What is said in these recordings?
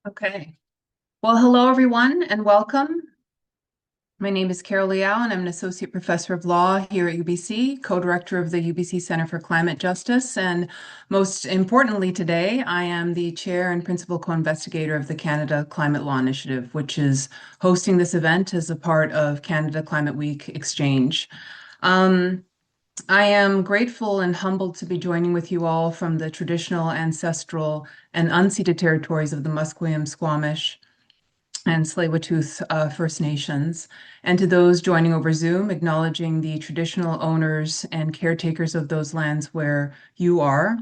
Okay. Well, hello, everyone, and welcome. My name is Carol Liao, and I'm an associate professor of law here at UBC, co-director of the UBC Center for Climate Justice. And most importantly today, I am the chair and principal co-investigator of the Canada Climate Law Initiative, which is hosting this event as a part of Canada Climate Week Xchange. I am grateful and humbled to be joining with you all from the traditional, ancestral, and unceded territories of the Musqueam, Squamish, and Tsleil-Waututh First Nations, and to those joining over Zoom, acknowledging the traditional owners and caretakers of those lands where you are.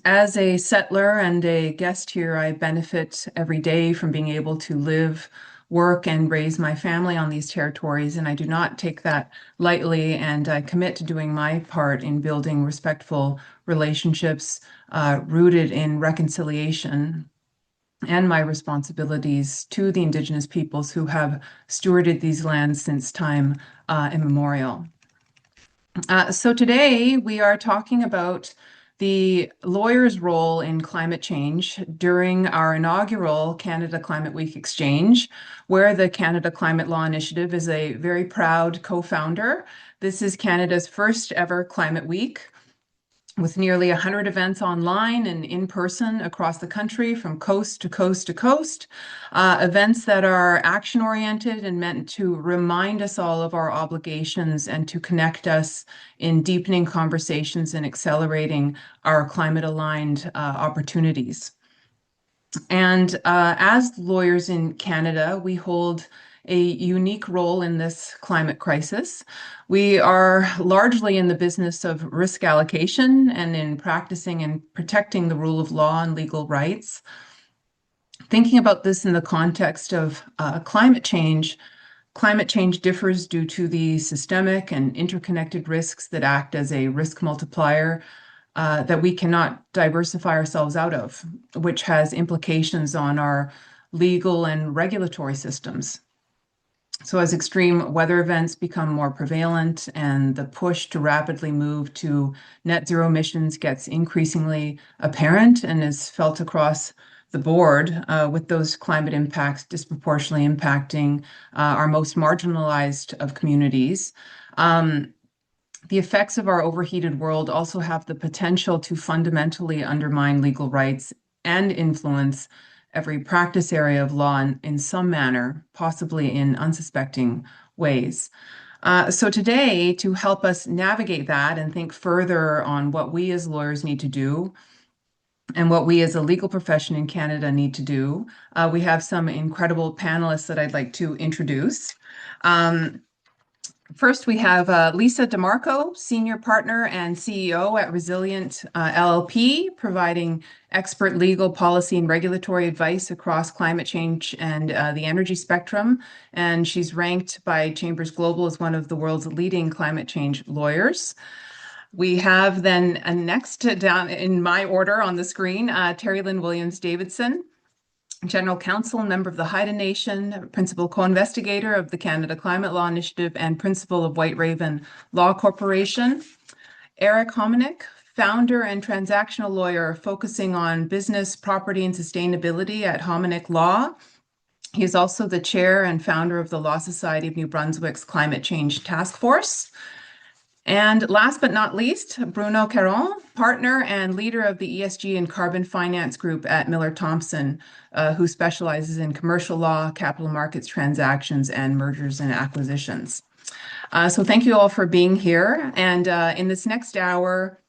As a settler and a guest here, I benefit every day from being able to live, work, and raise my family on these territories, and I do not take that lightly, and I commit to doing my part in building respectful relationships rooted in reconciliation and my responsibilities to the Indigenous peoples who have stewarded these lands since time immemorial. So today we are talking about the lawyer's role in climate change during our inaugural Canada Climate Week Xchange, where the Canada Climate Law Initiative is a very proud co-founder. This is Canada's first ever Climate Week, with nearly 100 events online and in person across the country from coast to coast to coast. Events that are action-oriented and meant to remind us all of our obligations and to connect us in deepening conversations and accelerating our climate-aligned opportunities. And as lawyers in Canada, we hold a unique role in this climate crisis. We are largely in the business of risk allocation and in practicing and protecting the rule of law and legal rights. Thinking about this in the context of climate change differs due to the systemic and interconnected risks that act as a risk multiplier that we cannot diversify ourselves out of, which has implications on our legal and regulatory systems. So as extreme weather events become more prevalent and the push to rapidly move to net zero emissions gets increasingly apparent and is felt across the board, with those climate impacts disproportionately impacting our most marginalized of communities. The effects of our overheated world also have the potential to fundamentally undermine legal rights and influence every practice area of law in some manner, possibly in unsuspecting ways. So today, to help us navigate that and think further on what we as lawyers need to do and what we as a legal profession in Canada need to do, we have some incredible panelists that I'd like to introduce. First, we have Lisa DeMarco, Senior Partner and CEO at Resilient LLP, providing expert legal, policy, and regulatory advice across climate change and the energy spectrum. And she's ranked by Chambers Global as one of the world's leading climate change lawyers. We have then next down in my order on the screen, Terry Lynn Williams Davidson, General Counsel, member of the Haida Nation, principal co-investigator of the Canada Climate Law Initiative, and principal of White Raven Law Corporation. Eric Hominick, founder and transactional lawyer focusing on business, property, and sustainability at Hominick Law. He is also the chair and founder of the Law Society of New Brunswick's Climate Change Task Force. And last but not least, Bruno Caron, partner and leader of the ESG and carbon finance group at Miller Thomson, who specializes in commercial law, capital markets transactions, and mergers and acquisitions. So thank you all for being here. And in this next hour,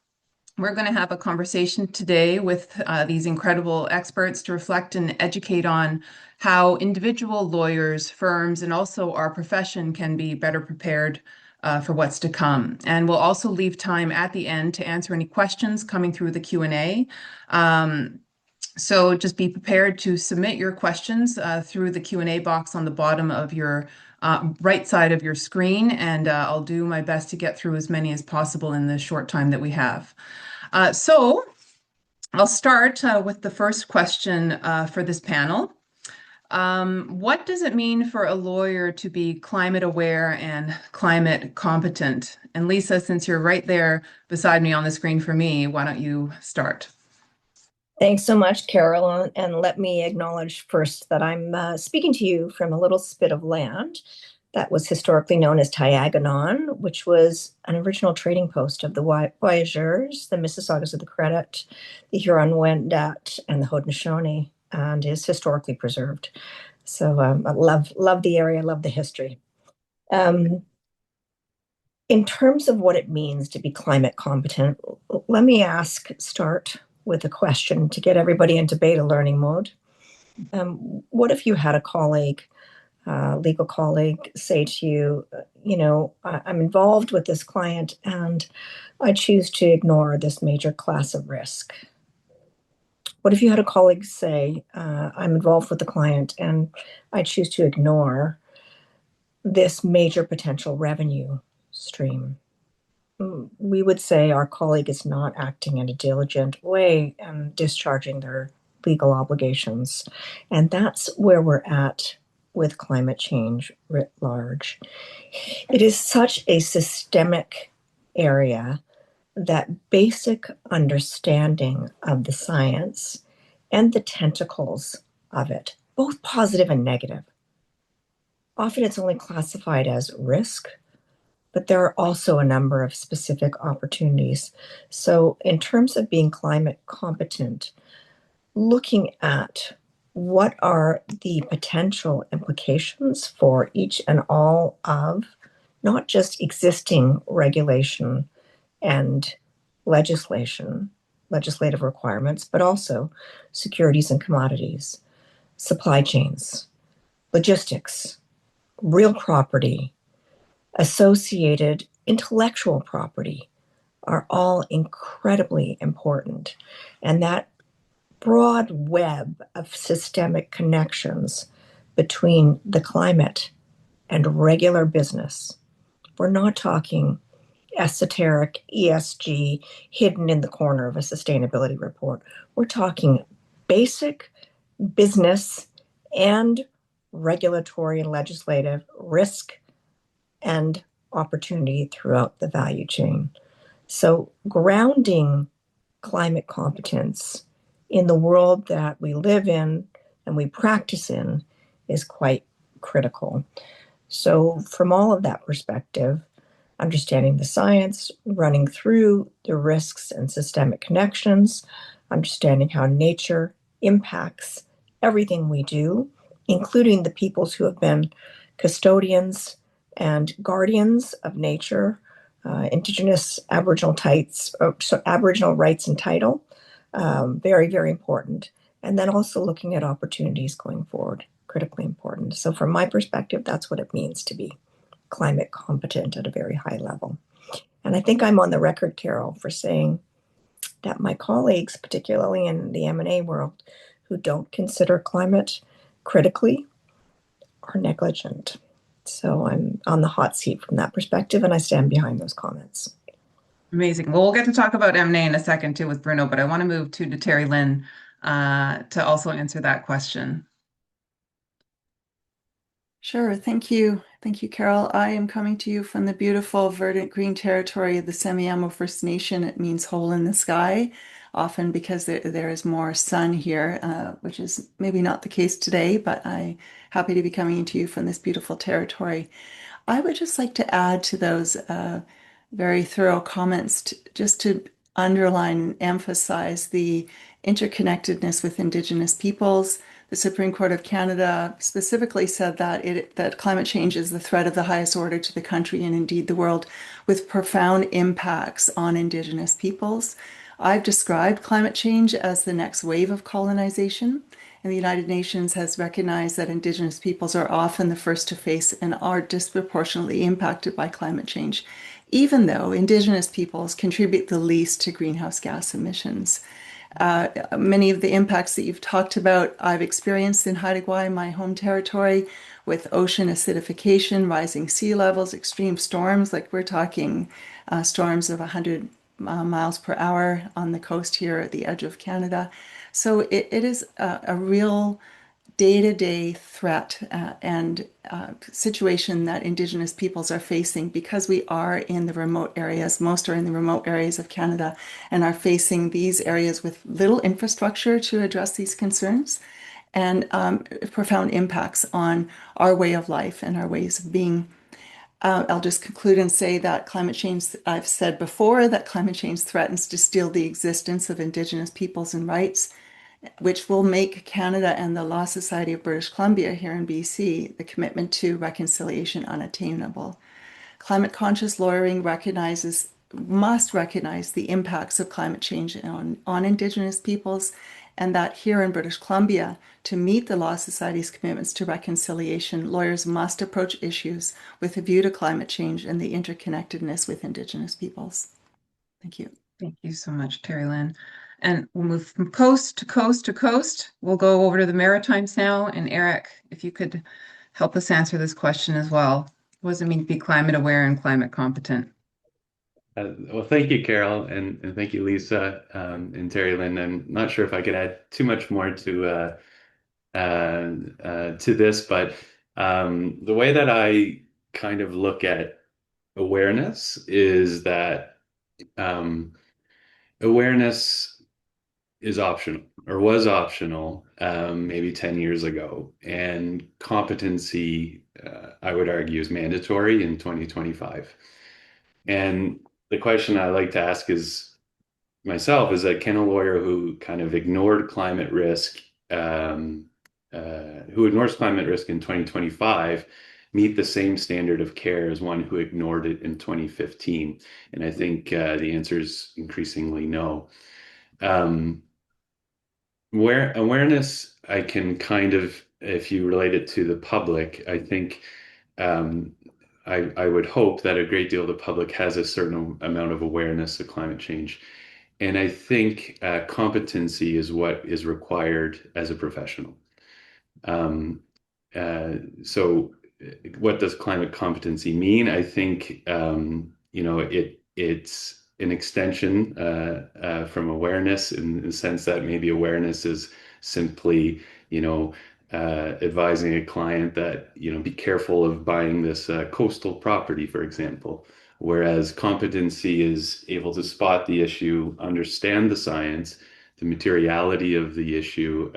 we're going to have a conversation today with these incredible experts to reflect and educate on how individual lawyers, firms, and also our profession can be better prepared for what's to come. And we'll also leave time at the end to answer any questions coming through the Q&A. So just be prepared to submit your questions through the Q&A box on the bottom of your right side of your screen, and I'll do my best to get through as many as possible in the short time that we have. So I'll start with the first question for this panel. What does it mean for a lawyer to be climate aware and climate competent? And Lisa, since you're right there beside me on the screen for me, why don't you start? Thanks so much, Carol. And let me acknowledge first that I'm speaking to you from a little spit of land that was historically known as Tayaganon, which was an original trading post of the Voyageurs, the Mississaugas of the Credit, the Huron-Wendat, and the Haudenosaunee, and is historically preserved. So I love the area, love the history. Um, in terms of what it means to be climate competent, let me start with a question to get everybody into beta learning mode. What if you had a colleague, legal colleague, say to you, I'm involved with this client and I choose to ignore this major class of risk? What if you had a colleague say, I'm involved with the client and I choose to ignore this major potential revenue stream? We would say our colleague is not acting in a diligent way and discharging their legal obligations. And that's where we're at with climate change writ large. It is such a systemic area that basic understanding of the science and the tentacles of it, both positive and negative. Often it's only classified as risk, but there are also a number of specific opportunities. So, in terms of being climate competent, looking at what are the potential implications for each and all of not just existing regulation and legislation, legislative requirements, but also securities and commodities, supply chains, logistics, real property, associated intellectual property are all incredibly important. And that broad web of systemic connections between the climate and regular business. We're not talking esoteric ESG hidden in the corner of a sustainability report. We're talking basic business and regulatory and legislative risk and opportunity throughout the value chain. So, grounding climate competence in the world that we live in and we practice in is quite critical. So, from all of that perspective, understanding the science, running through the risks and systemic connections, understanding how nature impacts everything we do, including the peoples who have been custodians and guardians of nature, Indigenous Aboriginal rights and title, very, very important. And then also looking at opportunities going forward, critically important. So, from my perspective, that's what it means to be climate competent at a very high level. And I think I'm on the record, Carol, for saying that my colleagues, particularly in the M&A world, who don't consider climate critically are negligent. So I'm on the hot seat from that perspective, and I stand behind those comments. Amazing. Well, we'll get to talk about M&A in a second too with Bruno, but I want to move to Terry Lynn to also answer that question. Sure. Thank you. Thank you, Carol. I am coming to you from the beautiful verdant green territory of the Semiahmoo First Nation. It means hole in the sky, often because there is more sun here, which is maybe not the case today, but I'm happy to be coming to you from this beautiful territory. I would just like to add to those very thorough comments, just to underline and emphasize the interconnectedness with Indigenous peoples. The Supreme Court of Canada specifically said that climate change is the threat of the highest order to the country and indeed the world, with profound impacts on Indigenous peoples. I've described climate change as the next wave of colonization, and the United Nations has recognized that Indigenous peoples are often the first to face and are disproportionately impacted by climate change, even though Indigenous peoples contribute the least to greenhouse gas emissions. Many of the impacts that you've talked about, I've experienced in Haida Gwaii, my home territory, with ocean acidification, rising sea levels, extreme storms, like we're talking storms of 100 miles per hour on the coast here at the edge of Canada. So it is a real day-to-day threat and situation that Indigenous peoples are facing because we are in the remote areas. Most are in the remote areas of Canada and are facing these areas with little infrastructure to address these concerns and profound impacts on our way of life and our ways of being. I'll just conclude and say that climate change, I've said before, that climate change threatens to steal the existence of Indigenous peoples and rights, which will make Canada and the Law Society of British Columbia here in BC the commitment to reconciliation unattainable. Climate conscious lawyering must recognize the impacts of climate change on Indigenous peoples, and that here in British Columbia, to meet the Law Society's commitments to reconciliation, lawyers must approach issues with a view to climate change and the interconnectedness with Indigenous peoples. Thank you. Thank you so much, Terry Lynn. And we'll move from coast to coast to coast. We'll go over to the Maritimes now. And Eric, if you could help us answer this question as well. What does it mean to be climate aware and climate competent? Well, thank you, Carol, and thank you, Lisa, and Terry Lynn. I'm not sure if I could add too much more to this, but the way that I kind of look at awareness is that awareness is optional or was optional maybe 10 years ago, and competency, I would argue, is mandatory in 2025. And the question I like to ask is myself is that can a lawyer who kind of ignored climate risk, who ignores climate risk in 2025, meet the same standard of care as one who ignored it in 2015? And I think the answer is increasingly no. Where awareness, I can kind of, if you relate it to the public, I think I would hope that a great deal of the public has a certain amount of awareness of climate change. And I think competency is what is required as a professional. Um, so what does climate competency mean? I think, it's an extension from awareness in the sense that maybe awareness is simply, advising a client that, be careful of buying this coastal property, for example. Whereas competency is able to spot the issue, understand the science, the materiality of the issue,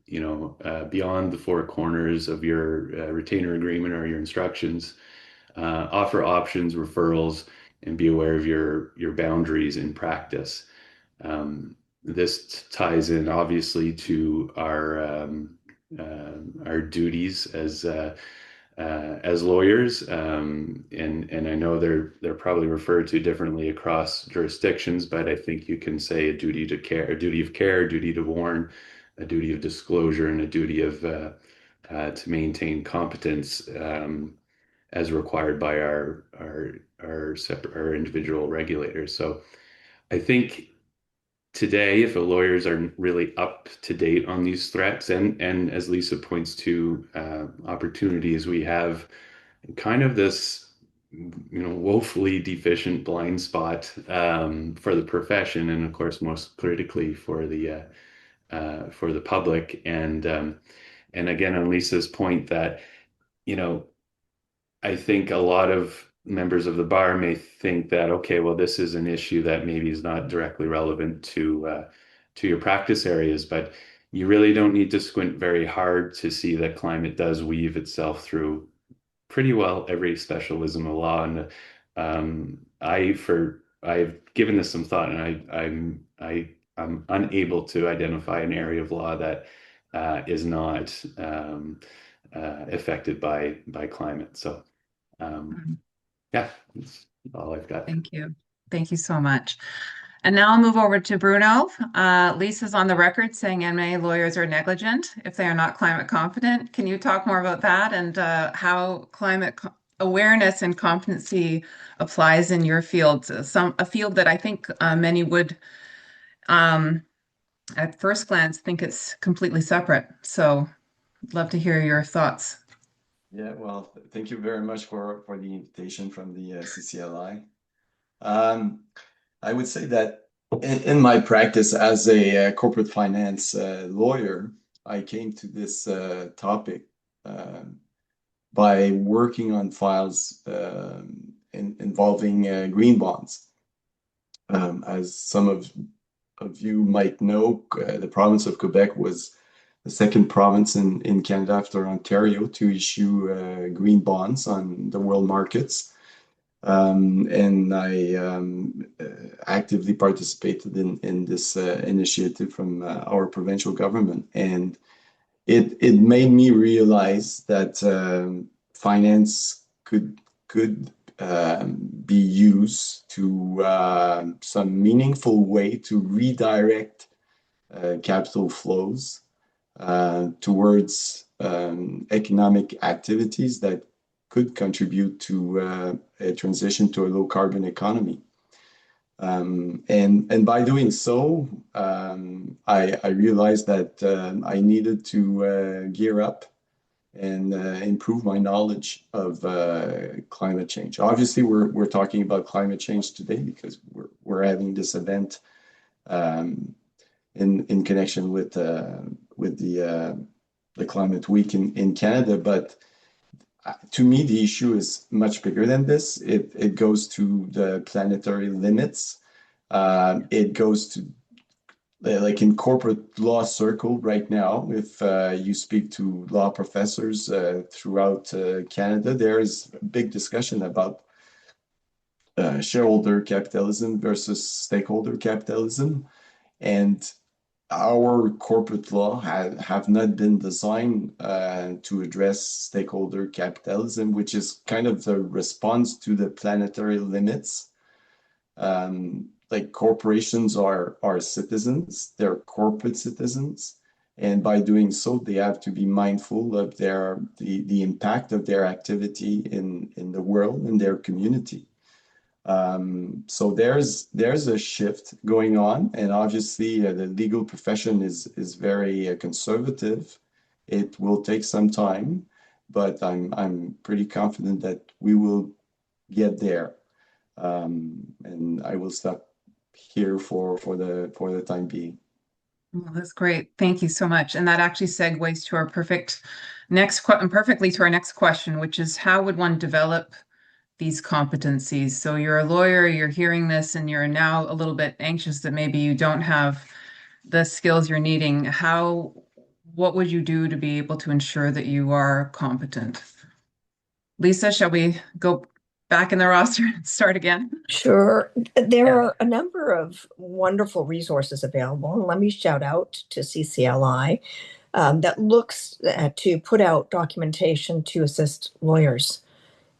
beyond the four corners of your retainer agreement or your instructions, offer options, referrals, and be aware of your boundaries in practice. This ties in obviously to our duties as lawyers, and I know they're probably referred to differently across jurisdictions, but I think you can say a duty to care, a duty of care, a duty to warn, a duty of disclosure, and a duty of to maintain competence as required by our individual regulators. So I think today, if a lawyers are really up to date on these threats, and as Lisa points to, opportunities, we have kind of this, woefully deficient blind spot for the profession, and of course, most critically for the public. And again, on Lisa's point that, I think a lot of members of the bar may think that, okay, well, this is an issue that maybe is not directly relevant to your practice areas, but you really don't need to squint very hard to see that climate does weave itself through pretty well every specialism of law. And I've given this some thought, and I'm unable to identify an area of law that is not affected by climate. So yeah, that's all I've got. Thank you. Thank you so much. And now I'll move over to Bruno. Lisa's on the record saying MA lawyers are negligent if they are not climate competent. Can you talk more about that and how climate awareness and competency applies in your field? A field that I think many would, at first glance, think it's completely separate. So I'd love to hear your thoughts. Yeah, well, thank you very much for the invitation from the CCLI. I would say that in my practice as a corporate finance lawyer, I came to this topic by working on files involving green bonds. As some of you might know, the province of Quebec was the second province in Canada after Ontario to issue green bonds on the world markets. And I actively participated in this initiative from our provincial government. And it made me realize that finance could be used to some meaningful way to redirect capital flows towards economic activities that could contribute to a transition to a low carbon economy. And by doing so, I realized that I needed to gear up and improve my knowledge of climate change. Obviously, we're talking about climate change today because we're having this event in connection with the Climate Week in Canada, but to me, the issue is much bigger than this. It goes to the planetary limits. It goes to like in corporate law circle right now. If you speak to law professors throughout Canada, there is a big discussion about shareholder capitalism versus stakeholder capitalism, and our corporate law have not been designed to address stakeholder capitalism, which is kind of the response to the planetary limits. Like corporations are citizens, they're corporate citizens, and by doing so, they have to be mindful of the impact of their activity in the world and their community. So there's a shift going on, and obviously the legal profession is very conservative. It will take some time, but I'm pretty confident that we will get there. And I will stop here for the time being. Well, that's great. Thank you so much. And that actually segues to our perfectly to our next question, which is how would one develop these competencies? So you're a lawyer, you're hearing this, and you're now a little bit anxious that maybe you don't have the skills you're needing. What would you do to be able to ensure that you are competent? Lisa, shall we go back in the roster and start again? Sure. There Yeah. are a number of wonderful resources available. And let me shout out to CCLI that looks to put out documentation to assist lawyers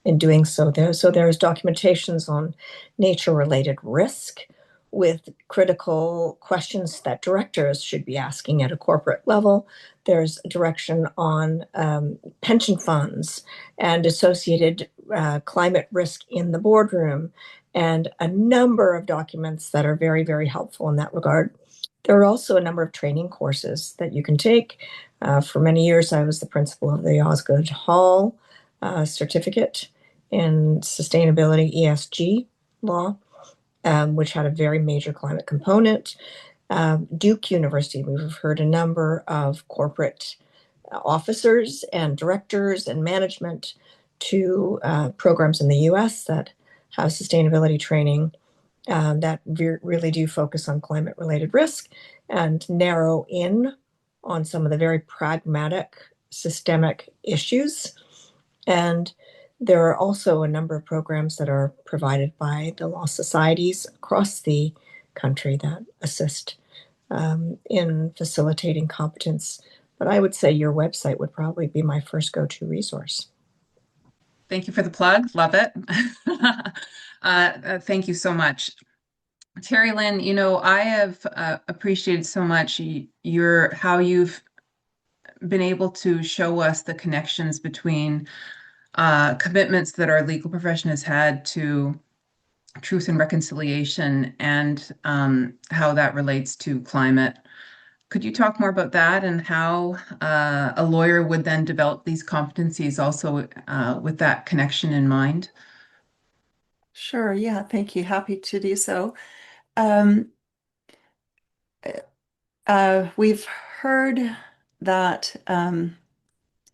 in doing so. There's documentations on nature-related risk with critical questions that directors should be asking at a corporate level. There's direction on pension funds and associated climate risk in the boardroom, and a number of documents that are very, very helpful in that regard. There are also a number of training courses that you can take. For many years, I was the principal of the Osgoode Hall certificate in sustainability ESG law, which had a very major climate component. Duke University, we've heard a number of corporate officers and directors and management to programs in the US that have sustainability training that really do focus on climate related risk and narrow in on some of the very pragmatic systemic issues. And there are also a number of programs that are provided by the law societies across the country that assist in facilitating competence. But I would say your website would probably be my first go-to resource. Thank you for the plug. Love it. Thank you so much. Terry Lynn, I have appreciated so much how you've been able to show us the connections between commitments that our legal profession has had to truth and reconciliation and how that relates to climate. Could you talk more about that and how a lawyer would then develop these competencies also with that connection in mind? Sure, yeah, thank you. Happy to do so. Um, we've heard that the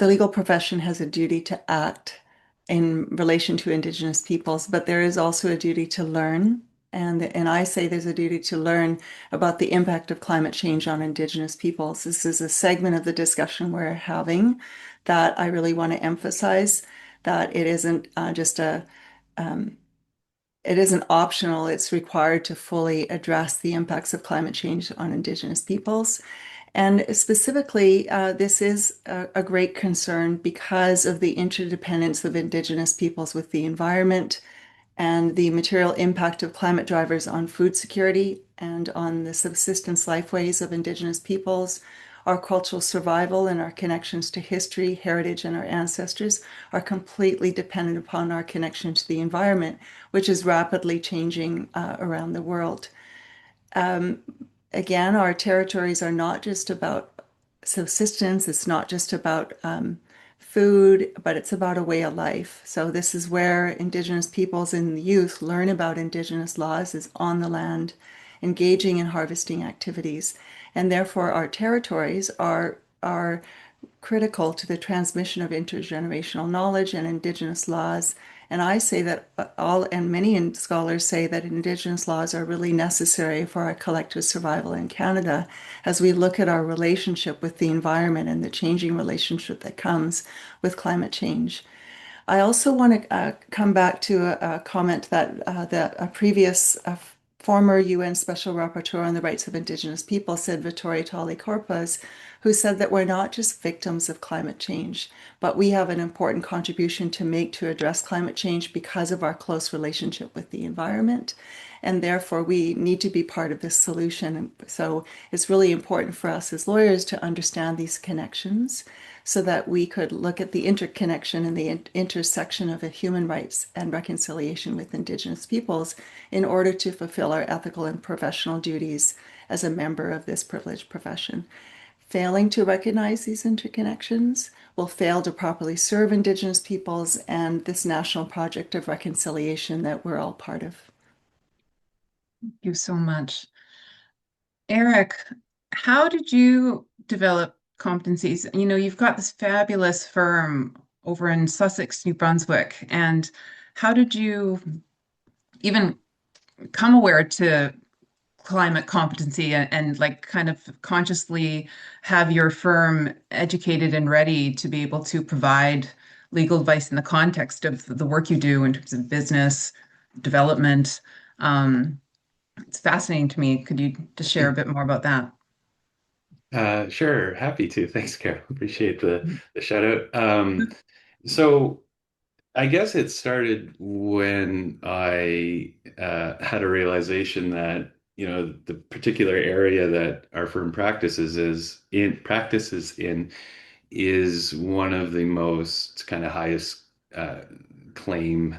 legal profession has a duty to act in relation to Indigenous peoples, but there is also a duty to learn. And I say there's a duty to learn about the impact of climate change on Indigenous peoples. This is a segment of the discussion we're having that I really want to emphasize that it isn't just it isn't optional, it's required to fully address the impacts of climate change on Indigenous peoples. And specifically, this is a great concern because of the interdependence of Indigenous peoples with the environment and the material impact of climate drivers on food security and on the subsistence lifeways of Indigenous peoples. Our cultural survival and our connections to history, heritage, and our ancestors are completely dependent upon our connection to the environment, which is rapidly changing around the world. Um, Again, our territories are not just about subsistence, it's not just about food, but it's about a way of life. So this is where Indigenous peoples and youth learn about Indigenous laws is on the land, engaging in harvesting activities. And therefore our territories are critical to the transmission of intergenerational knowledge and Indigenous laws. And I say that many scholars say that Indigenous laws are really necessary for our collective survival in Canada as we look at our relationship with the environment and the changing relationship that comes with climate change. I also want to come back to a comment that a previous former UN Special Rapporteur on the Rights of Indigenous People said, Vittoria Tali Corpus, who said that we're not just victims of climate change, but we have an important contribution to make to address climate change because of our close relationship with the environment. And therefore, we need to be part of this solution. So it's really important for us as lawyers to understand these connections so that we could look at the interconnection and the intersection of human rights and reconciliation with Indigenous peoples in order to fulfill our ethical and professional duties as a member of this privileged profession. Failing to recognize these interconnections will fail to properly serve Indigenous peoples and this national project of reconciliation that we're all part of. Thank you so much. Eric, how did you develop competencies? You know, you've got this fabulous firm over in Sussex, New Brunswick, and how did you even come aware to climate competency and like kind of consciously have your firm educated and ready to be able to provide legal advice in the context of the work you do in terms of business development? It's fascinating to me. Could you just share a bit more about that? Sure, happy to. Thanks, Carol. Appreciate the shout out. So I guess it started when I had a realization that, the particular area that our firm practices in is one of the most kind of highest claim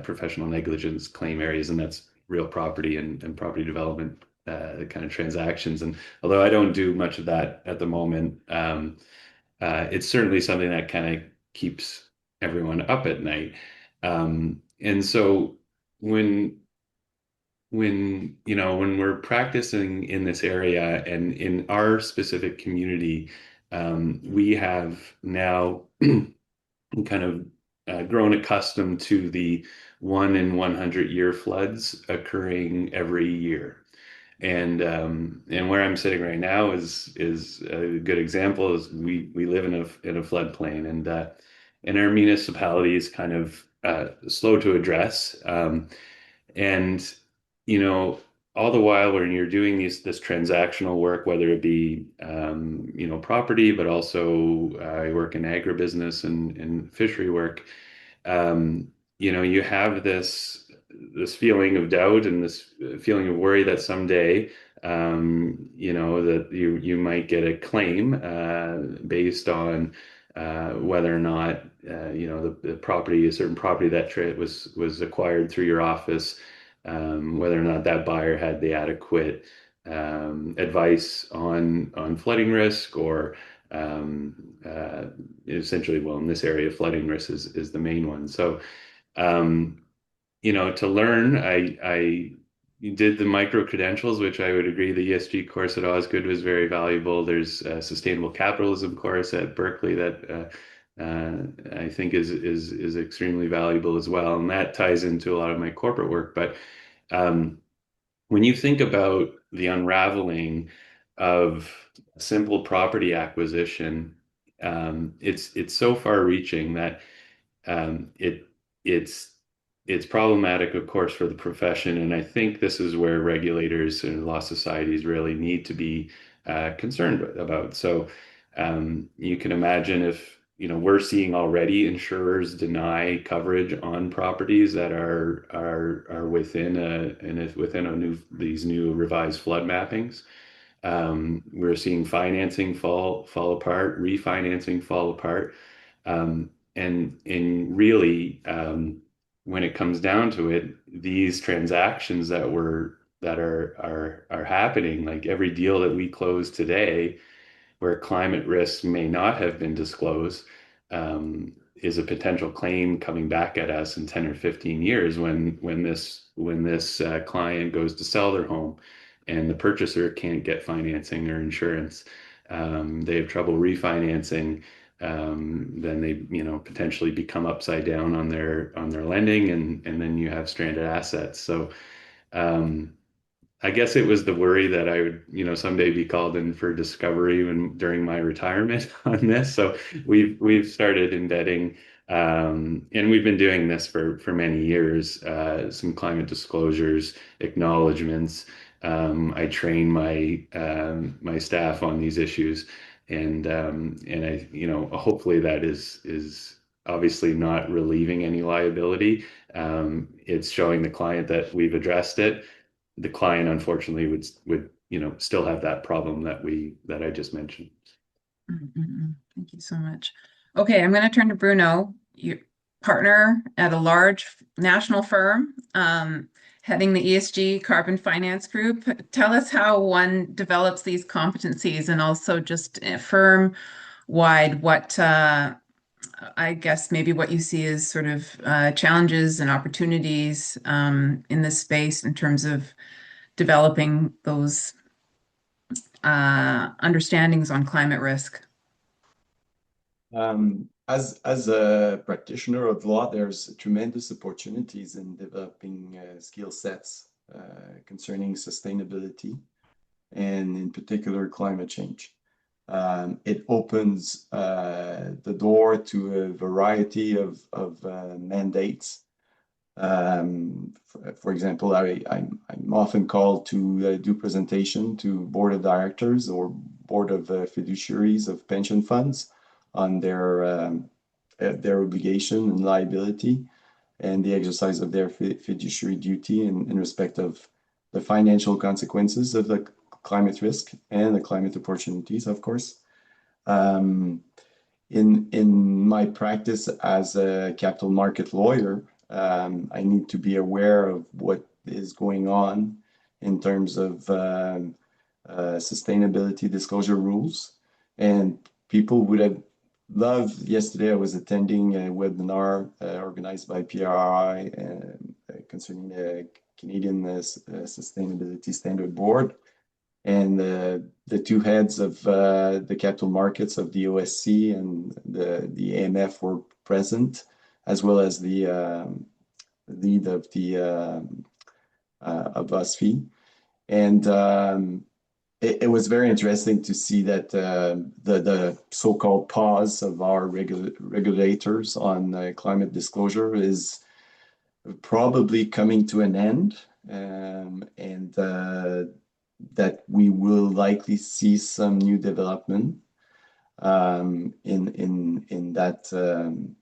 professional negligence claim areas, and that's real property and property development kind of transactions. And although I don't do much of that at the moment, it's certainly something that kind of keeps everyone up at night. And so when when we're practicing in this area and in our specific community, we have now kind of grown accustomed to the 1 in 100 year floods occurring every year. And where I'm sitting right now is a good example. Is we live in a floodplain, and our municipality is kind of slow to address. And all the while when you're doing this transactional work, whether it be property, but also I work in agribusiness and fishery work. You have this feeling of doubt and this feeling of worry that someday, that you might get a claim based on whether or not the property, a certain property that was acquired through your office, whether or not that buyer had the adequate advice on flooding risk or essentially, well, in this area, flooding risk is the main one. So, to learn, I you did the micro credentials, which I would agree. The ESG course at Osgood was very valuable. There's a sustainable capitalism course at Berkeley that I think is extremely valuable as well, and that ties into a lot of my corporate work. But um, when you think about the unraveling of simple property acquisition, it's so far-reaching that it it's it's problematic, of course, for the profession, and I think this is where regulators and law societies really need to be concerned about. So you can imagine if we're seeing already insurers deny coverage on properties that are within these new revised flood mappings. We're seeing financing fall apart, refinancing fall apart. And really, when it comes down to it, these transactions that are happening, like every deal that we close today, where climate risks may not have been disclosed, is a potential claim coming back at us in 10 or 15 years when this client goes to sell their home and the purchaser can't get financing or insurance. They have trouble refinancing. Then they, potentially become upside down on their lending, and then you have stranded assets. So um, I guess it was the worry that I would, someday be called in for discovery during my retirement on this. So we've started embedding, and we've been doing this for many years. Some climate disclosures, acknowledgements. I train my staff on these issues, and I, hopefully that is obviously not relieving any liability. It's showing the client that we've addressed it. The client unfortunately would still have that problem that I just mentioned. Thank you so much. Okay, I'm going to turn to Bruno, your partner at a large national firm, heading the ESG Carbon Finance Group. Tell us how one develops these competencies, and also just firm-wide, what I guess maybe what you see as sort of challenges and opportunities in this space in terms of developing those understandings on climate risk. As a practitioner of law, there's tremendous opportunities in developing skill sets concerning sustainability and in particular climate change. It opens the door to a variety of mandates. For example, I'm often called to do presentation to board of directors or board of fiduciaries of pension funds on their obligation and liability and the exercise of their fiduciary duty in respect of the financial consequences of the climate risk and the climate opportunities, of course. In my practice as a capital market lawyer, I need to be aware of what is going on in terms of sustainability disclosure rules. And people would have loved, yesterday I was attending a webinar organized by PRI concerning the Canadian Sustainability Standard Board. And the two heads of the capital markets of the OSC and the AMF were present, as well as the lead of OSFI. And it was very interesting to see that the so-called pause of our regulators on climate disclosure is probably coming to an end, and that we will likely see some new development in that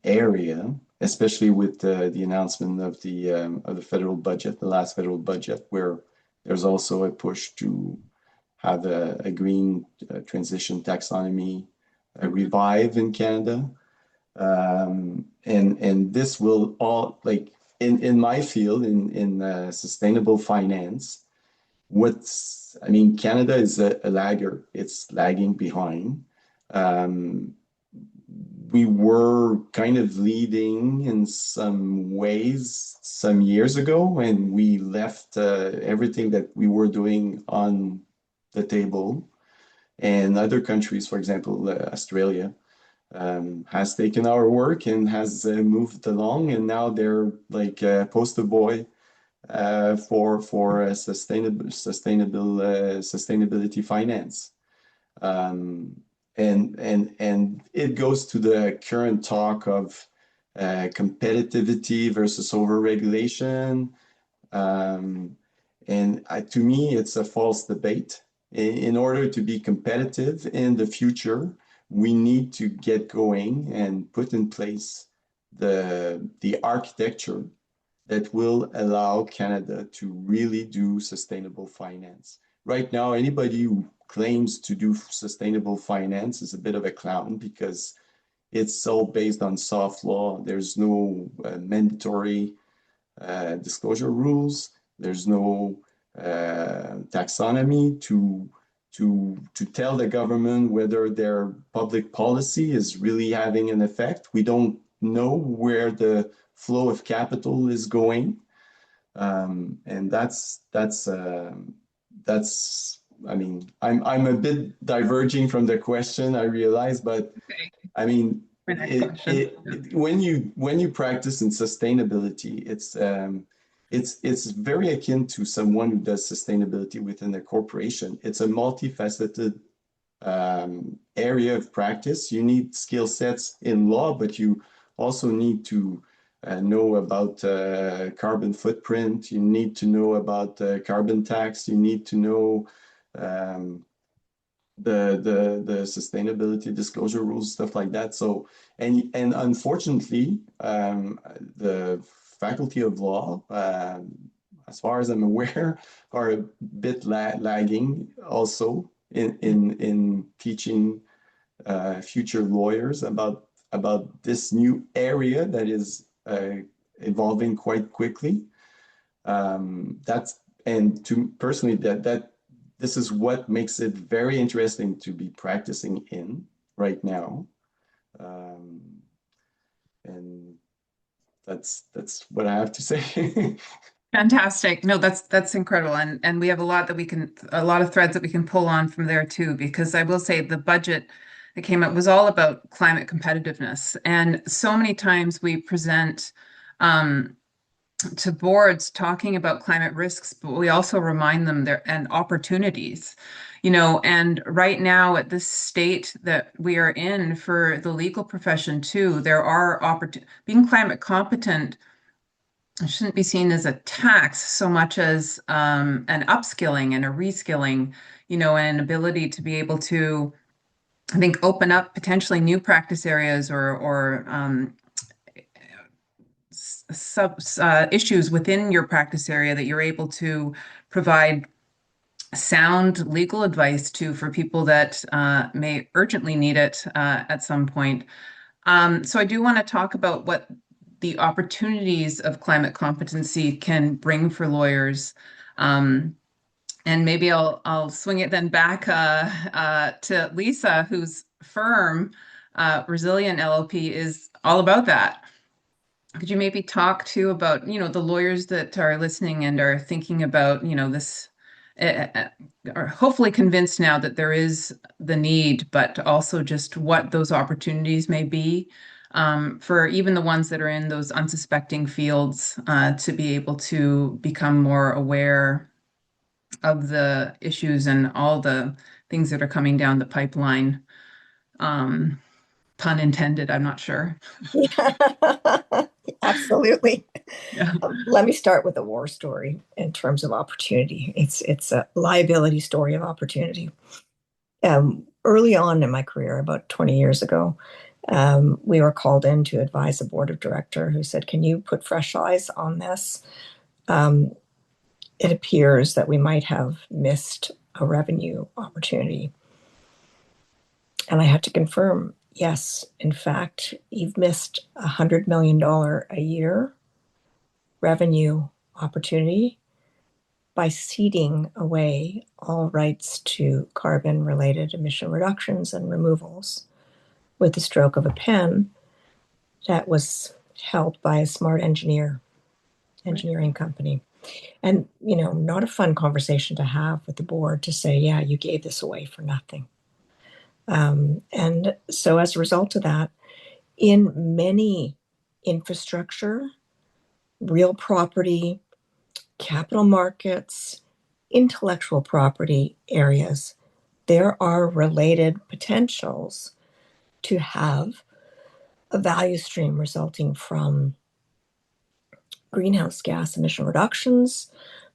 area, especially with the announcement of the federal budget, the last federal budget, where there's also a push to have a green transition taxonomy revive in Canada. And this will all, like in my field, in sustainable finance, Canada is a lagger. It's lagging behind. we were kind of leading in some ways some years ago, and we left everything that we were doing on the table. And other countries, for example, Australia, has taken our work and has moved along, and now they're like poster boy for sustainability finance. And it goes to the current talk of competitivity versus overregulation. To me, it's a false debate. In order to be competitive in the future, we need to get going and put in place the architecture that will allow Canada to really do sustainable finance. Right now, anybody who claims to do sustainable finance is a bit of a clown because it's all based on soft law. There's no mandatory disclosure rules. There's no taxonomy to tell the government whether their public policy is really having an effect. We don't know where the flow of capital is going, and that's. I mean, I'm a bit diverging from the question, I realize, but Okay. I mean, My next question. when you practice in sustainability, it's very akin to someone who does sustainability within a corporation. It's a multifaceted area of practice. You need skill sets in law, but you also need to know about carbon footprint. You need to know about carbon tax. You need to know um, the sustainability disclosure rules, stuff like that. So, and unfortunately, the Faculty of Law, as far as I'm aware, are a bit lagging also in teaching future lawyers about this new area that is evolving quite quickly. That's and to personally that this is what makes it very interesting to be practicing in right now. Um, and that's what I have to say. Fantastic. No, that's incredible. And we have a lot of threads that we can pull on from there too, because I will say the budget that came up was all about climate competitiveness. And so many times we present um, to boards talking about climate risks, but we also remind them there and opportunities, and right now at this state that we are in for the legal profession too, there are being climate competent shouldn't be seen as a tax so much as an upskilling and a reskilling, and an ability to be able to, I think, open up potentially new practice areas or sub issues within your practice area that you're able to provide sound legal advice to for people that may urgently need it at some point. So I do want to talk about what the opportunities of climate competency can bring for lawyers. And maybe I'll swing it then back to Lisa, whose firm, Resilient LLP, is all about that. Could you maybe talk to about, the lawyers that are listening and are thinking about, this, are hopefully convinced now that there is the need, but also just what those opportunities may be for even the ones that are in those unsuspecting fields to be able to become more aware of the issues and all the things that are coming down the pipeline. Pun intended, I'm not sure. Yeah, absolutely. Yeah. Let me start with a war story in terms of opportunity. It's a liability story of opportunity. Early on in my career, about 20 years ago, we were called in to advise a board of director who said, "Can you put fresh eyes on this? It appears that we might have missed a revenue opportunity." And I had to confirm, yes, in fact, you've missed $100 million a year revenue opportunity by ceding away all rights to carbon-related emission reductions and removals. with the stroke of a pen that was held by a smart engineering company. And, not a fun conversation to have with the board to say, yeah, you gave this away for nothing. And so as a result of that, in many infrastructure, real property, capital markets, intellectual property areas, there are related potentials to have a value stream resulting from greenhouse gas emission reductions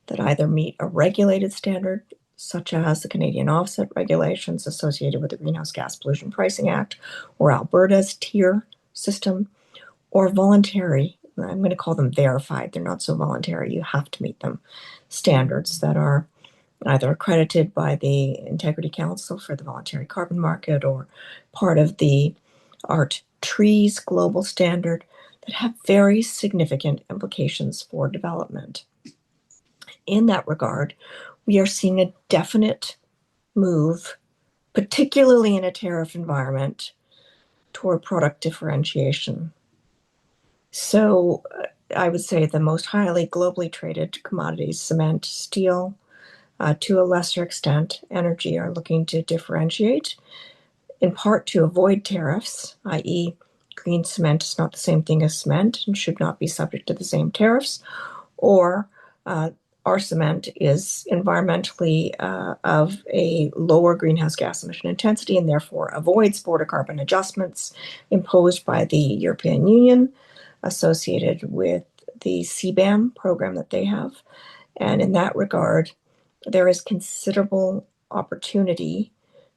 that either meet a regulated standard, such as the Canadian offset regulations associated with the Greenhouse Gas Pollution Pricing Act, or Alberta's tier system, or voluntary, I'm going to call them verified, they're not so voluntary, you have to meet them, standards that are either accredited by the Integrity Council for the voluntary carbon market or part of the ART Trees global standard that have very significant implications for development. In that regard, we are seeing a definite move, particularly in a tariff environment, toward product differentiation. So I would say the most highly globally traded commodities, cement, steel, to a lesser extent, energy, are looking to differentiate, in part to avoid tariffs, i.e., green cement is not the same thing as cement and should not be subject to the same tariffs, or our cement is environmentally of a lower greenhouse gas emission intensity and therefore avoids border carbon adjustments imposed by the European Union associated with the CBAM program that they have. And in that regard, there is considerable opportunity,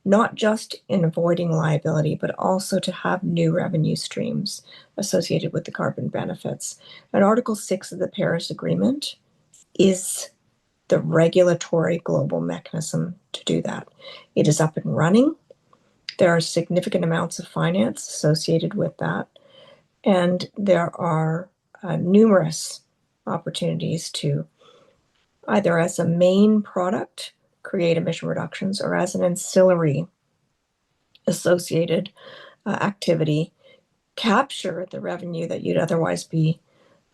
not just in avoiding liability, but also to have new revenue streams associated with the carbon benefits. And Article 6 of the Paris Agreement is the regulatory global mechanism to do that. It is up and running. There are significant amounts of finance associated with that. And there are numerous opportunities to either as a main product create emission reductions or as an ancillary associated activity capture the revenue that you'd otherwise be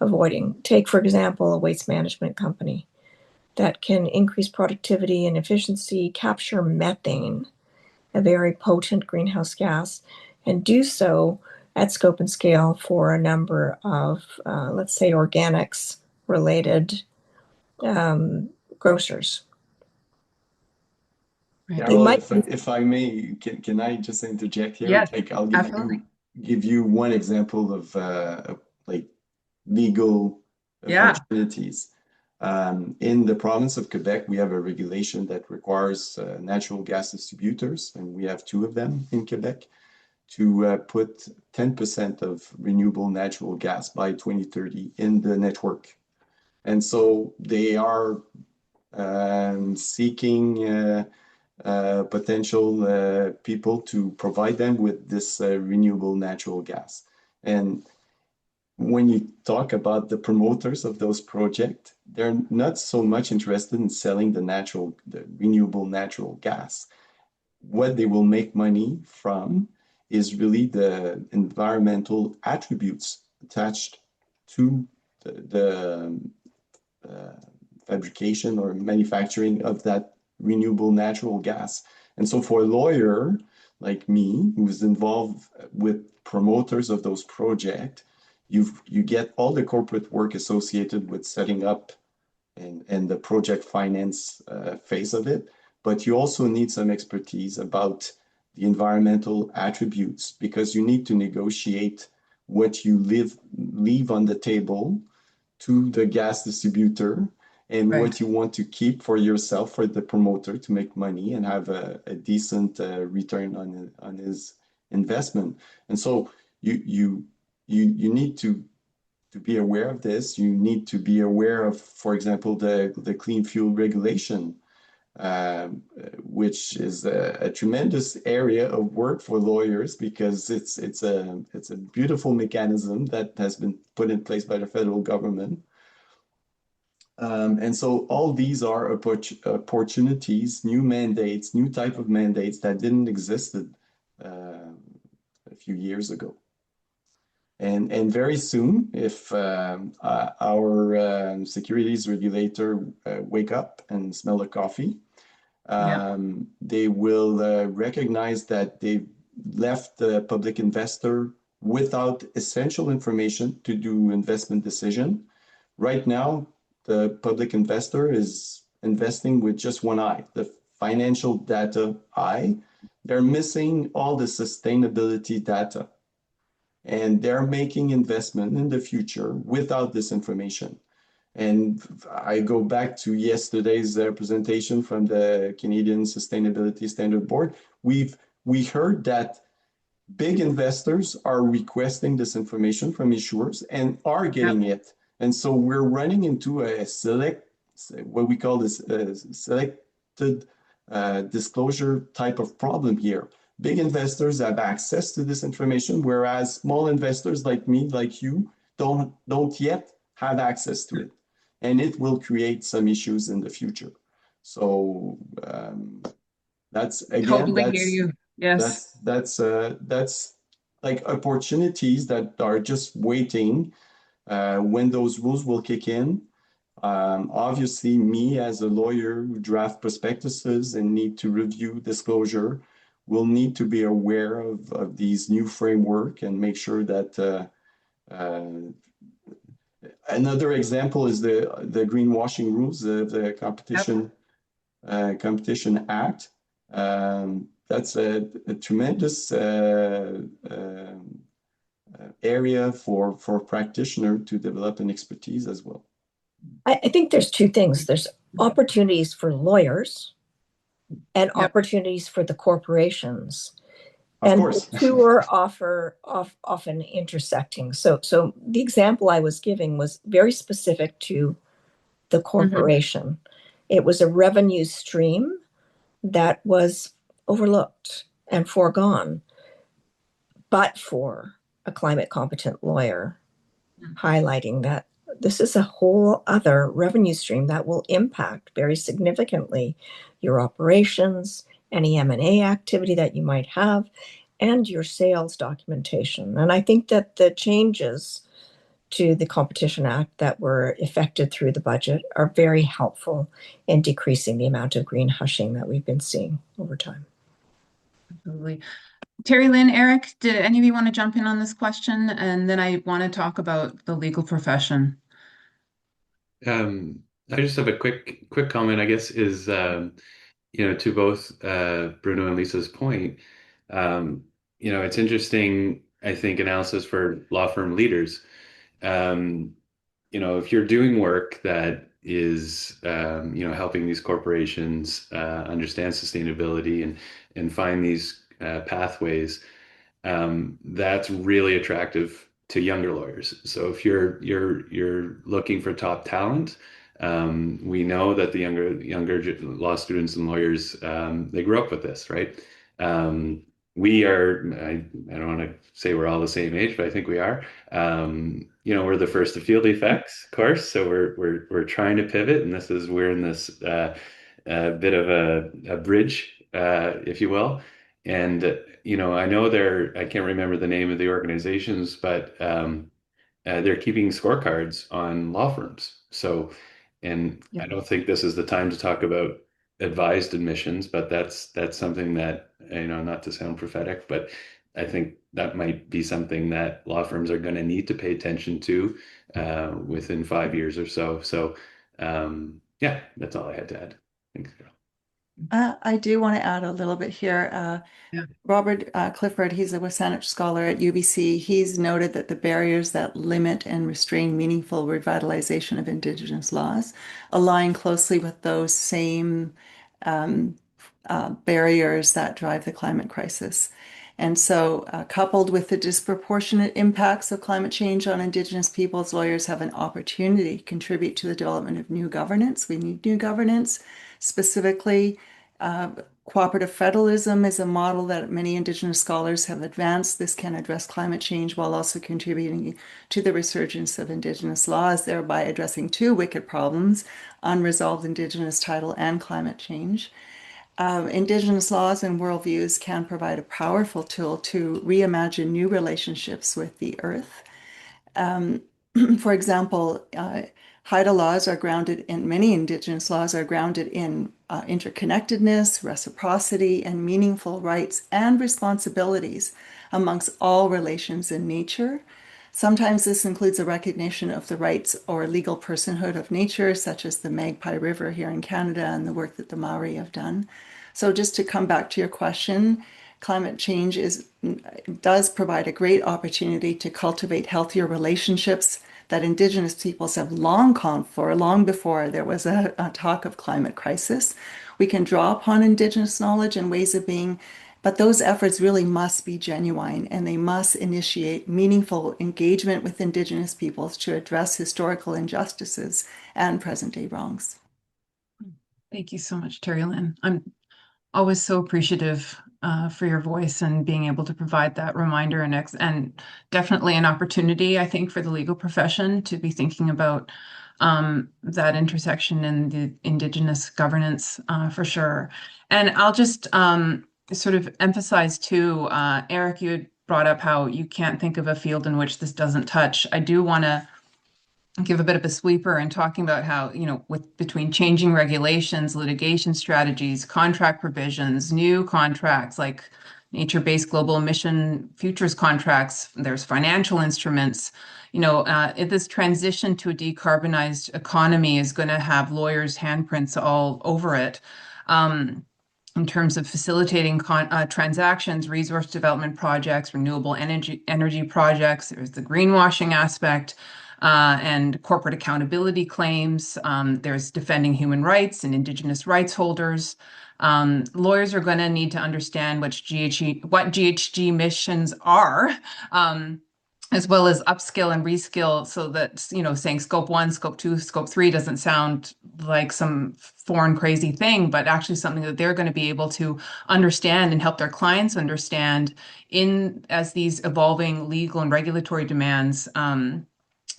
avoiding. Take, for example, a waste management company that can increase productivity and efficiency, capture methane, a very potent greenhouse gas, and do so at scope and scale for a number of, let's say, organics related grocers. Right. Carol, might- if I may, can I just interject here? Yes, Like, I'll absolutely. give you one example of like legal Yeah. opportunities. In the province of Quebec, we have a regulation that requires natural gas distributors, and we have two of them in Quebec, to put 10% of renewable natural gas by 2030 in the network. And so they are seeking potential people to provide them with this renewable natural gas. And when you talk about the promoters of those projects, they're not so much interested in selling the renewable natural gas. What they will make money from is really the environmental attributes attached to the fabrication or manufacturing of that renewable natural gas. And so for a lawyer like me, who's involved with promoters of those projects, you get all the corporate work associated with setting up and the project finance phase of it, but you also need some expertise about the environmental attributes because you need to negotiate what you leave on the table to the gas distributor and Right. what you want to keep for yourself, for the promoter to make money and have a decent return on his investment. And so you need to be aware of this. You need to be aware of, for example, the clean fuel regulation, which is a tremendous area of work for lawyers because it's a beautiful mechanism that has been put in place by the federal government. And so all these are opportunities, new mandates, new type of mandates that didn't exist a few years ago. And very soon, if our securities regulator wake up and smell the coffee, they will recognize that they left the public investor without essential information to do investment decision. Right now, the public investor is investing with just one eye, the financial data eye. They're missing all the sustainability data, and they're making investment in the future without this information. And I go back to yesterday's presentation from the Canadian Sustainability Standard Board. We heard that big investors are requesting this information from issuers and are getting it. And so we're running into a what we call this selected disclosure type of problem here. Big investors have access to this information, whereas small investors like me, like you, don't yet have access to it. And it will create some issues in the future. So that's again, Totally hear you. Yes. that's like opportunities that are just waiting when those rules will kick in. Obviously, me as a lawyer who draft prospectuses and need to review disclosure will need to be aware of these new framework and make sure that another example is the greenwashing rules of the Competition Act. That's a tremendous area for practitioner to develop an expertise as well. I think there's two things. There's opportunities for lawyers and opportunities for the corporations. Of course. The two are often intersecting. So the example I was giving was very specific to the corporation. It was a revenue stream that was overlooked and foregone, but for a climate competent lawyer highlighting that this is a whole other revenue stream that will impact very significantly your operations, any M&A activity that you might have, and your sales documentation. And I think that the changes to the Competition Act that were effected through the budget are very helpful in decreasing the amount of green hushing that we've been seeing over time. Absolutely. Terry Lynn, Eric, did any of you want to jump in on this question? And then I want to talk about the legal profession. I just have a quick comment, I guess, is to both Bruno and Lisa's point. It's interesting, I think, analysis for law firm leaders. If you're doing work that is, helping these corporations understand sustainability and find these pathways, that's really attractive to younger lawyers. So if you're looking for top talent, we know that the younger law students and lawyers, they grew up with this, right? We are, I don't want to say we're all the same age, but I think we are. We're the first to feel the effects, of course. So we're trying to pivot, and we're in this bit of a bridge, if you will. And I know I can't remember the name of the organizations, but they're keeping scorecards on law firms. So, I don't think this is the time to talk about advised admissions, but that's something that, not to sound prophetic, but I think that might be something that law firms are going to need to pay attention to within 5 years or so. So, that's all I had to add. Thanks, Carol. I do want to add a little bit here. Robert Clifford, he's a WSANH scholar at UBC. He's noted that the barriers that limit and restrain meaningful revitalization of Indigenous laws align closely with those same barriers that drive the climate crisis. And so, coupled with the disproportionate impacts of climate change on Indigenous peoples, lawyers have an opportunity to contribute to the development of new governance. We need new governance. Specifically, cooperative federalism is a model that many Indigenous scholars have advanced. This can address climate change while also contributing to the resurgence of Indigenous laws, thereby addressing two wicked problems: unresolved Indigenous title and climate change. Indigenous laws and worldviews can provide a powerful tool to reimagine new relationships with the earth. Um, for example, Haida laws are grounded in many Indigenous laws are grounded in interconnectedness, reciprocity, and meaningful rights and responsibilities amongst all relations in nature. Sometimes this includes a recognition of the rights or legal personhood of nature, such as the Magpie River here in Canada and the work that the Maori have done. So just to come back to your question, climate change does provide a great opportunity to cultivate healthier relationships that Indigenous peoples have long called for, long before there was a talk of climate crisis. We can draw upon Indigenous knowledge and ways of being, but those efforts really must be genuine and they must initiate meaningful engagement with Indigenous peoples to address historical injustices and present day wrongs. Thank you so much, Terry Lynn. I'm always so appreciative for your voice and being able to provide that reminder and definitely an opportunity, I think, for the legal profession to be thinking about that intersection in the Indigenous governance for sure. And I'll just sort of emphasize too, Eric, you had brought up how you can't think of a field in which this doesn't touch. I do want to give a bit of a sweeper and talking about how, with between changing regulations, litigation strategies, contract provisions, new contracts like nature-based global emission futures contracts, there's financial instruments. If this transition to a decarbonized economy is going to have lawyers' handprints all over it. In terms of facilitating transactions, resource development projects, renewable energy projects, there's the greenwashing aspect. And corporate accountability claims. There's defending human rights and Indigenous rights holders. Lawyers are going to need to understand what GHG emissions are, as well as upskill and reskill so that, saying scope 1, scope 2, scope 3 doesn't sound like some foreign crazy thing, but actually something that they're going to be able to understand and help their clients understand as these evolving legal and regulatory demands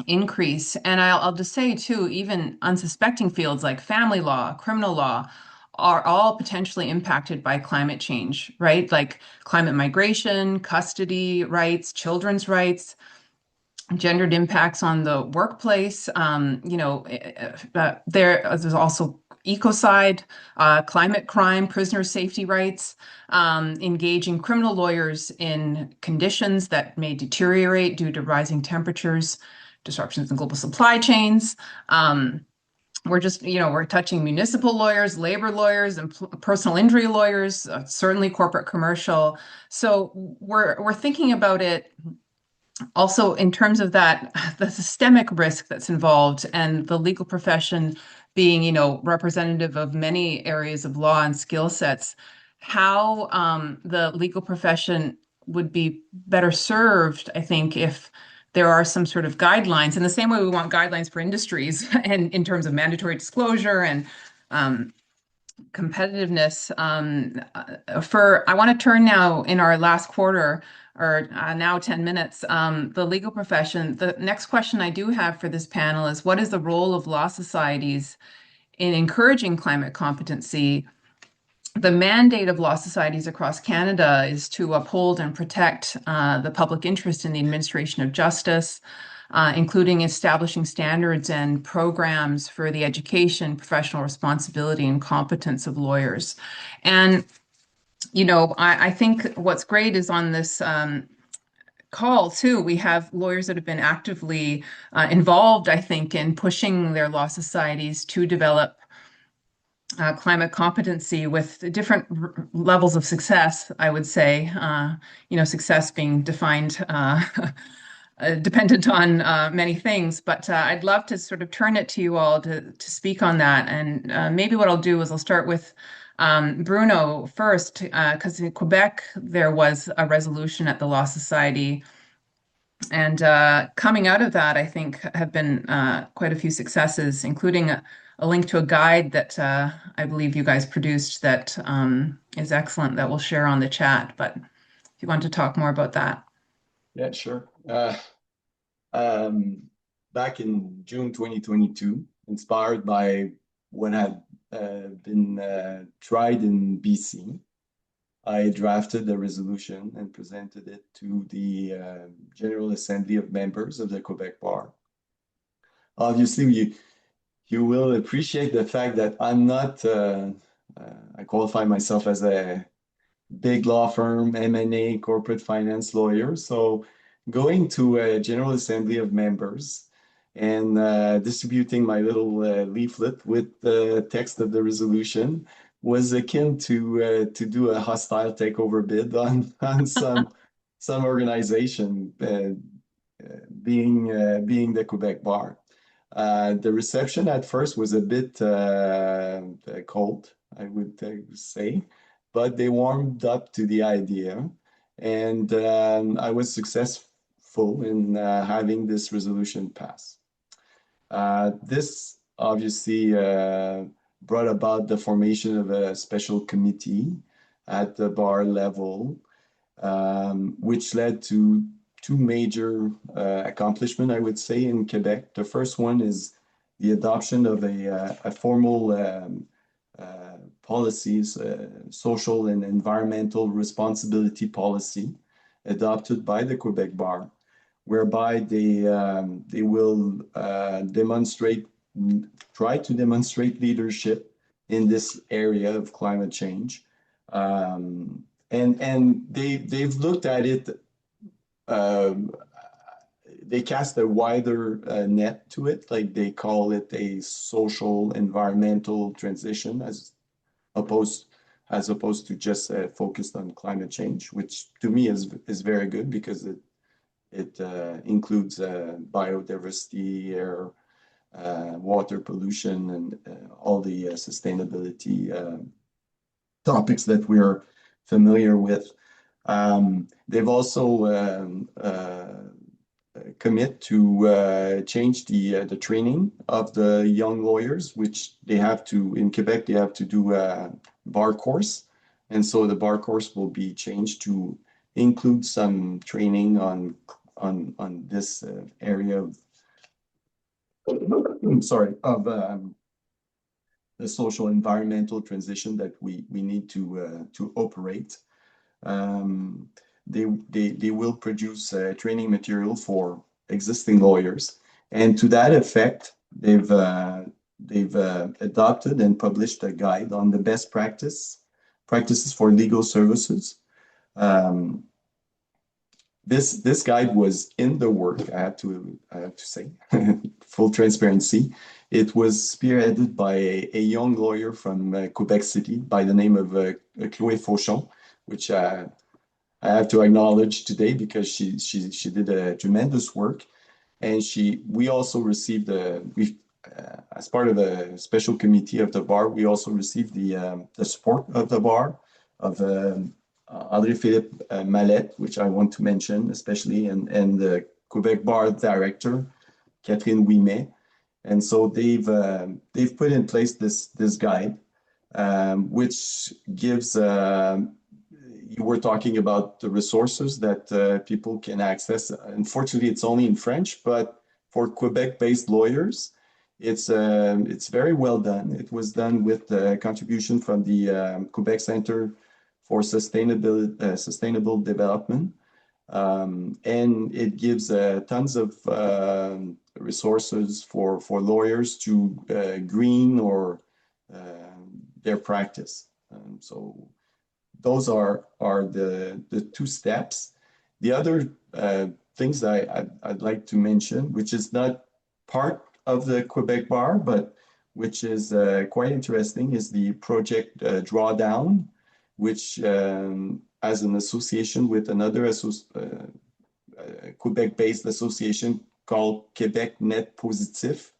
increase. And I'll just say too, even unsuspecting fields like family law, criminal law, are all potentially impacted by climate change, right? Like climate migration, custody rights, children's rights, gendered impacts on the workplace. There's also ecocide, climate crime, prisoner safety rights, engaging criminal lawyers in conditions that may deteriorate due to rising temperatures, disruptions in global supply chains. We're touching municipal lawyers, labor lawyers, and personal injury lawyers, certainly corporate commercial. So we're thinking about it also in terms of the systemic risk that's involved and the legal profession being, representative of many areas of law and skill sets, how the legal profession would be better served, I think, if there are some sort of guidelines in the same way we want guidelines for industries and in terms of mandatory disclosure and competitiveness. I want to turn now in our last quarter or now 10 minutes, the legal profession. The next question I do have for this panel is, what is the role of law societies in encouraging climate competency? The mandate of law societies across Canada is to uphold and protect the public interest in the administration of justice, including establishing standards and programs for the education, professional responsibility, and competence of lawyers. And, I think what's great is on this call too, we have lawyers that have been actively involved, I think, in pushing their law societies to develop climate competency with different levels of success, I would say, success being defined dependent on many things. But I'd love to sort of turn it to you all to speak on that. And maybe what I'll do is I'll start with Bruno first, because in Quebec, there was a resolution at the Law Society. And coming out of that, I think have been quite a few successes, including a link to a guide that I believe you guys produced that is excellent that we'll share on the chat. But if you want to talk more about that. Yeah, sure. Back in June 2022, inspired by what had been tried in BC. I drafted a resolution and presented it to the General Assembly of Members of the Quebec Bar. Obviously, you will appreciate the fact that I'm not, I qualify myself as a big law firm, M&A, corporate finance lawyer. So going to a General Assembly of Members and distributing my little leaflet with the text of the resolution was akin to do a hostile takeover bid on some organization, being the Quebec Bar. The reception at first was a bit cold, I would say, but they warmed up to the idea, and I was successful in having this resolution pass. This obviously brought about the formation of a special committee at the bar level, which led to two major accomplishments, I would say, in Quebec. The first one is the adoption of a formal policies, social and environmental responsibility policy adopted by the Quebec Bar, whereby they will try to demonstrate leadership in this area of climate change. And they've looked at it, they cast a wider net to it, like they call it a social environmental transition as opposed to just focused on climate change, which to me is very good because it includes biodiversity, air, water pollution, and all the sustainability topics that we're familiar with. They've also commit to change the training of the young lawyers, which they have to, in Quebec, they have to do a bar course. And so the bar course will be changed to include some training on this area of, the social environmental transition that we need to operate. They will produce training material for existing lawyers, and to that effect, they've adopted and published a guide on the best practices for legal services. This guide was in the work. I have to say, full transparency. It was spearheaded by a young lawyer from Quebec City by the name of Chloé Fauchon, which I have to acknowledge today because she did a tremendous work, and we also received as part of a special committee of the bar, we also received the support of the bar of André-Philippe Mallette, which I want to mention especially, and the Quebec Bar director Catherine Ouimet, and so they've put in place this guide, which gives. You were talking about the resources that people can access. Unfortunately, it's only in French, but for Quebec-based lawyers, it's very well done. It was done with the contribution from the Quebec Center for Sustainable Development, and it gives tons of resources for lawyers to green or their practice. So those are the two steps. The other things I'd like to mention, which is not part of the Quebec Bar, but which is quite interesting, is the project Drawdown, which as an association with another Quebec-based association called Quebec Net Positif,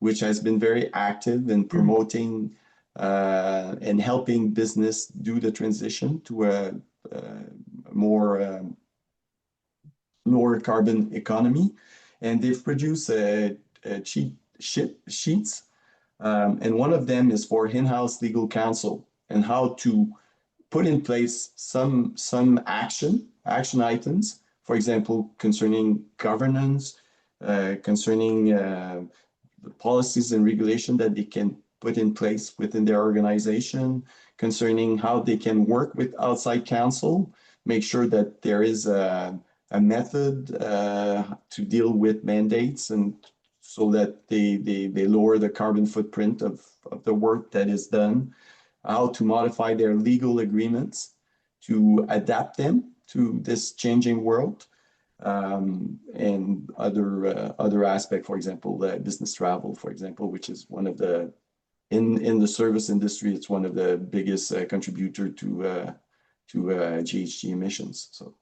which has been very active in promoting and helping business do the transition to a more lower carbon economy. And they've produced cheat sheets, and one of them is for in-house legal counsel and how to put in place some action items, for example, concerning governance, concerning the policies and regulation that they can put in place within their organization concerning how they can work with outside counsel, make sure that there is a method to deal with mandates, and so that they lower the carbon footprint of the work that is done, how to modify their legal agreements to adapt them to this changing world, and other aspect, for example, business travel, for example, which is one of the in the service industry, it's one of the biggest contributor to GHG emissions. So.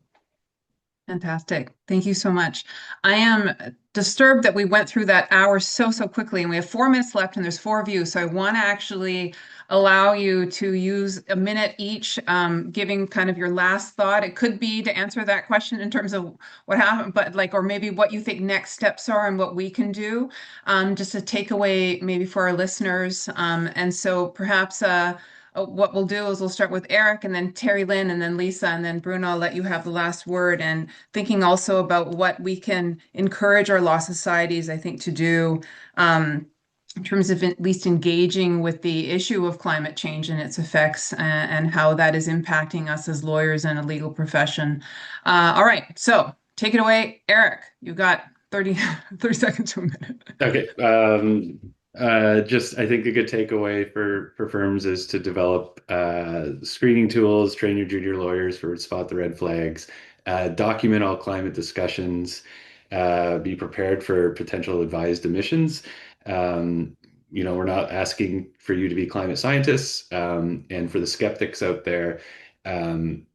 Fantastic. Thank you so much. I am disturbed that we went through that hour so quickly, and we have 4 minutes left, and there's 4 of you. So I want to actually allow you to use a minute each, giving kind of your last thought. It could be to answer that question in terms of what happened, but like, or maybe what you think next steps are and what we can do, just a takeaway maybe for our listeners. And so perhaps what we'll do is we'll start with Eric and then Terry Lynn and then Lisa and then Bruno. I'll let you have the last word, and thinking also about what we can encourage our law societies, I think, to do in terms of at least engaging with the issue of climate change and its effects, and how that is impacting us as lawyers and a legal profession. All right, so take it away, Eric. You've got 30 seconds to a minute. Okay. Just I think a good takeaway for firms is to develop screening tools, train your junior lawyers for spot the red flags, document all climate discussions, be prepared for potential advised emissions. We're not asking for you to be climate scientists, and for the skeptics out there, again,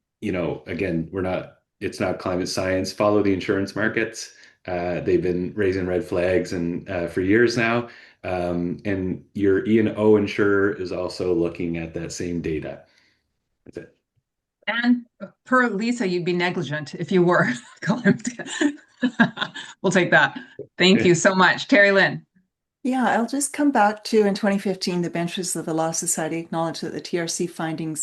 it's not climate science. Follow the insurance markets. They've been raising red flags and for years now. And your E&O insurer is also looking at that same data. That's it. And per Lisa, you'd be negligent if you were. We'll take that. Thank you so much. Terry Lynn. Yeah, I'll just come back to in 2015, the benches of the Law Society acknowledged that the TRC finding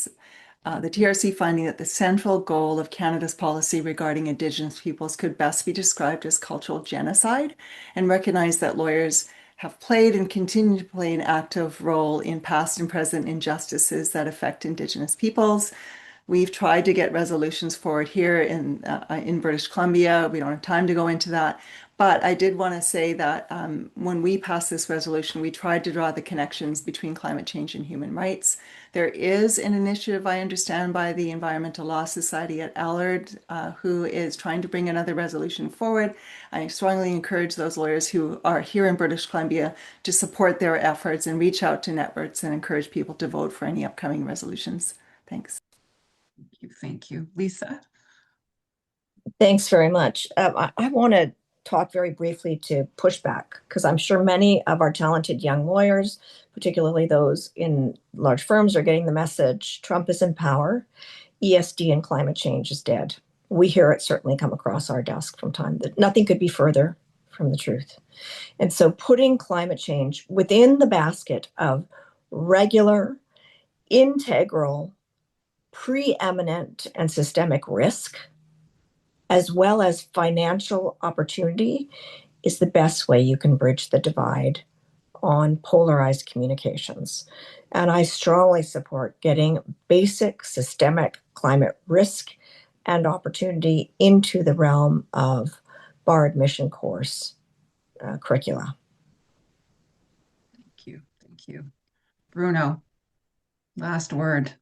that the central goal of Canada's policy regarding Indigenous peoples could best be described as cultural genocide, and recognized that lawyers have played and continue to play an active role in past and present injustices that affect Indigenous peoples. We've tried to get resolutions forward here in British Columbia. We don't have time to go into that. But I did want to say that when we passed this resolution, we tried to draw the connections between climate change and human rights. There is an initiative, I understand, by the Environmental Law Society at Allard, who is trying to bring another resolution forward. I strongly encourage those lawyers who are here in British Columbia to support their efforts and reach out to networks and encourage people to vote for any upcoming resolutions. Thanks. Thank you. Lisa? Thanks very much. I want to talk very briefly to pushback, because I'm sure many of our talented young lawyers, particularly those in large firms, are getting the message: Trump is in power, ESD and climate change is dead. We hear it certainly come across our desk from time that nothing could be further from the truth. And so putting climate change within the basket of regular, integral, preeminent, and systemic risk, as well as financial opportunity, is the best way you can bridge the divide on polarized communications. And I strongly support getting basic systemic climate risk and opportunity into the realm of bar admission course curricula. Thank you. Thank you. Bruno, last word.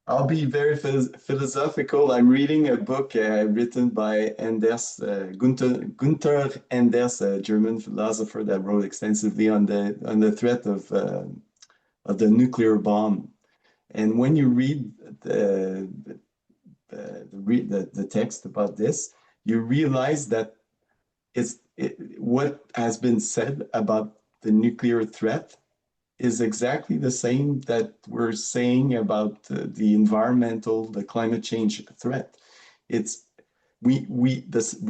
I'll be very philosophical. I'm reading a book written by Gunther Anders, a German philosopher that wrote extensively on the threat of the nuclear bomb. And when you read the text about this, you realize that what has been said about the nuclear threat is exactly the same that we're saying about the climate change threat. We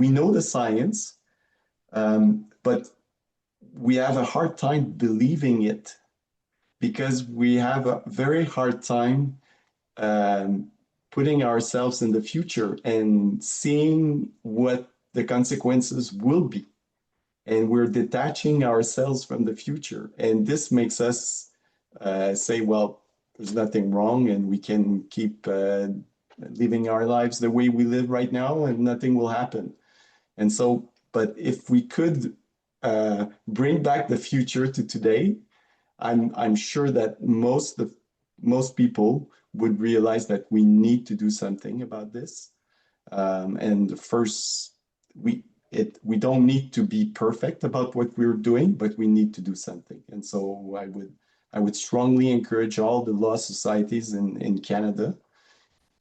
know the science, but we have a hard time believing it, because we have a very hard time putting ourselves in the future and seeing what the consequences will be. and we're detaching ourselves from the future. And this makes us say, well, there's nothing wrong, and we can keep living our lives the way we live right now, and nothing will happen. And so, but if we could bring back the future to today, I'm sure that most people would realize that we need to do something about this. And first, we don't need to be perfect about what we're doing, but we need to do something. And so I would strongly encourage all the law societies in Canada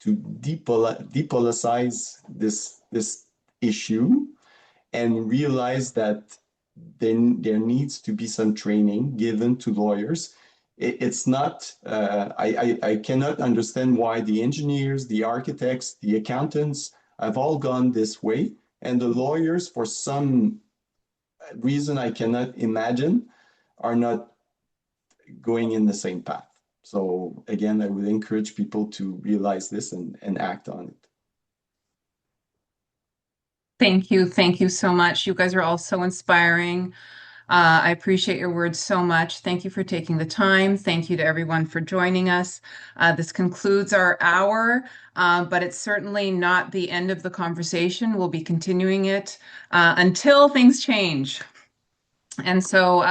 to depoliticize this issue and realize that then there needs to be some training given to lawyers. It's not, I cannot understand why the engineers, the architects, the accountants have all gone this way, and the lawyers, for some reason I cannot imagine, are not going in the same path. So again, I would encourage people to realize this and act on it. Thank you. Thank you so much. You guys are all so inspiring. I appreciate your words so much. Thank you for taking the time. Thank you to everyone for joining us. This concludes our hour, but it's certainly not the end of the conversation. We'll be continuing it until things change. And so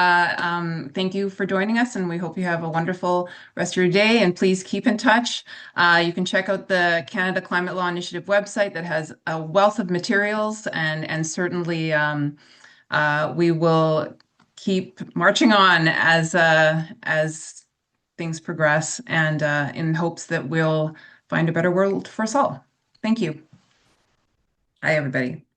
thank you for joining us, and we hope you have a wonderful rest of your day. And please keep in touch. You can check out the Canada Climate Law Initiative website that has a wealth of materials, and certainly we will keep marching on as things progress, and in hopes that we'll find a better world for us all. Thank you. Hi, everybody.